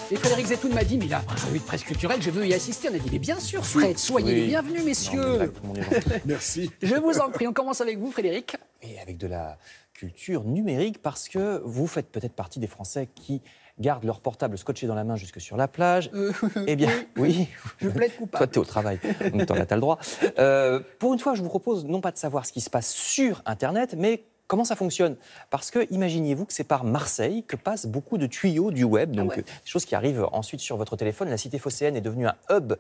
Et Frédéric Zetoun m'a dit, mais là, revue de presse culturelle, je veux y assister. On a dit, mais bien sûr, Fred, soyez les bienvenus, messieurs. Merci. Je vous en prie, on commence avec vous, Frédéric. Et avec de la culture numérique, parce que vous faites peut-être partie des Français qui gardent leur portable scotché dans la main jusque sur la plage. Eh bien, oui. Je plaide coupable. Toi, t'es au travail, donc t'en as le droit. Pour une fois, je vous propose non pas de savoir ce qui se passe sur Internet, mais comment ça fonctionne. Parce que imaginez-vous que c'est par Marseille que passent beaucoup de tuyaux du web, donc des choses qui arrivent ensuite sur votre téléphone. La cité phocéenne est devenue un hub,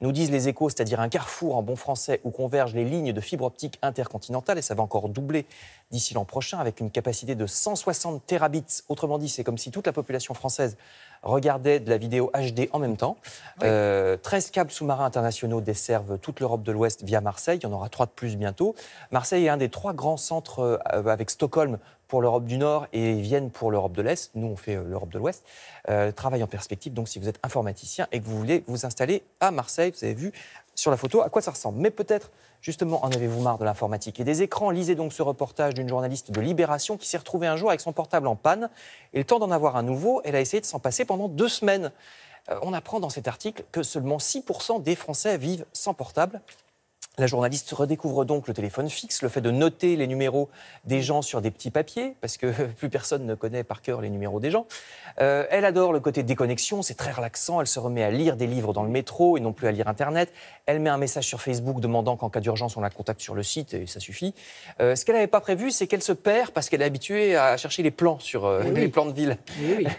nous disent les Échos, c'est-à-dire un carrefour en bon français où convergent les lignes de fibre optique intercontinentale, et ça va encore doubler d'ici l'an prochain avec une capacité de 160 terabits. Autrement dit, c'est comme si toute la population française regardait de la vidéo HD en même temps. 13 câbles sous-marins internationaux desservent toute l'Europe de l'Ouest via Marseille. Il y en aura 3 de plus bientôt. Marseille est un des 3 grands centres avec Stockholm pour l'Europe du Nord et Vienne pour l'Europe de l'Est. Nous, on fait l'Europe de l'Ouest. Travail en perspective, donc si vous êtes informaticien et que vous voulez vous installer à Marseille, vous avez vu sur la photo à quoi ça ressemble. Mais peut-être, justement, en avez-vous marre de l'informatique et des écrans? Lisez donc ce reportage d'une journaliste de Libération qui s'est retrouvée un jour avec son portable en panne. Et le temps d'en avoir un nouveau, elle a essayé de s'en passer pendant 2 semaines. On apprend dans cet article que seulement 6% des Français vivent sans portable. La journaliste redécouvre donc le téléphone fixe, le fait de noter les numéros des gens sur des petits papiers, parce que plus personne ne connaît par cœur les numéros des gens. Elle adore le côté déconnexion, c'est très relaxant. Elle se remet à lire des livres dans le métro et non plus à lire Internet. Elle met un message sur Facebook demandant qu'en cas d'urgence, on la contacte sur le site et ça suffit. Ce qu'elle n'avait pas prévu, c'est qu'elle se perd parce qu'elle est habituée à chercher les plans sur les plans de ville.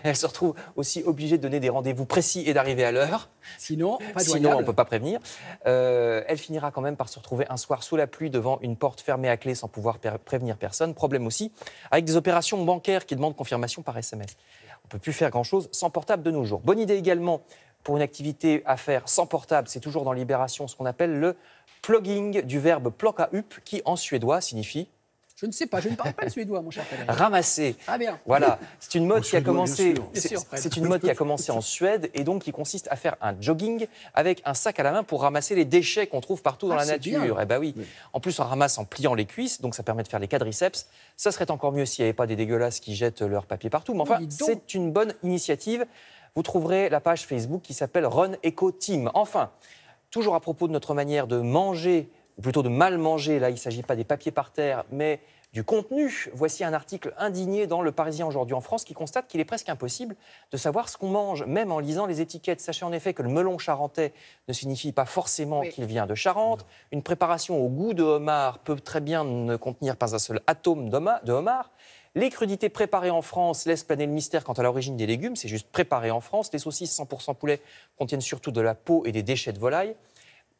Elle se retrouve aussi obligée de donner des rendez-vous précis et d'arriver à l'heure. Sinon, on ne peut pas prévenir. Elle finira quand même par se retrouver un soir sous la pluie devant une porte fermée à clé sans pouvoir prévenir personne. Problème aussi avec des opérations bancaires qui demandent confirmation par SMS. On ne peut plus faire grand-chose sans portable de nos jours. Bonne idée également pour une activité à faire sans portable, c'est toujours dans Libération ce qu'on appelle le plugging, du verbe plocka upp, qui en suédois signifie... Je ne sais pas, je ne parle pas le suédois, mon cher Frédéric. Ramasser. Ah bien. Voilà, c'est une mode qui a commencé. C'est une mode qui a commencé en Suède et donc qui consiste à faire un jogging avec un sac à la main pour ramasser les déchets qu'on trouve partout dans la nature. Bien. Eh ben oui. En plus, on ramasse en pliant les cuisses, donc ça permet de faire les quadriceps. Ça serait encore mieux s'il n'y avait pas des dégueulasses qui jettent leur papier partout. Mais enfin, c'est une bonne initiative. Vous trouverez la page Facebook qui s'appelle Run Eco Team. Enfin, toujours à propos de notre manière de manger, ou plutôt de mal manger, là il ne s'agit pas des papiers par terre, mais du contenu. Voici un article indigné dans Le Parisien aujourd'hui en France qui constate qu'il est presque impossible de savoir ce qu'on mange, même en lisant les étiquettes. Sachez en effet que le melon charentais ne signifie pas forcément qu'il vient de Charente. Une préparation au goût de homard peut très bien ne contenir pas un seul atome de homard. Les crudités préparées en France laissent planer le mystère quant à l'origine des légumes, c'est juste préparé en France. Les saucisses 100% poulet contiennent surtout de la peau et des déchets de volaille.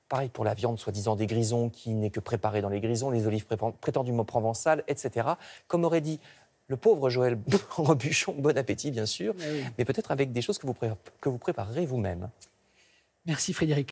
Pareil pour la viande soi-disant des grisons qui n'est que préparée dans les grisons, les olives prétendument provençales, etc. Comme aurait dit le pauvre Joël Robuchon, bon appétit bien sûr, mais peut-être avec des choses que vous préparerez vous-même. Merci Frédéric.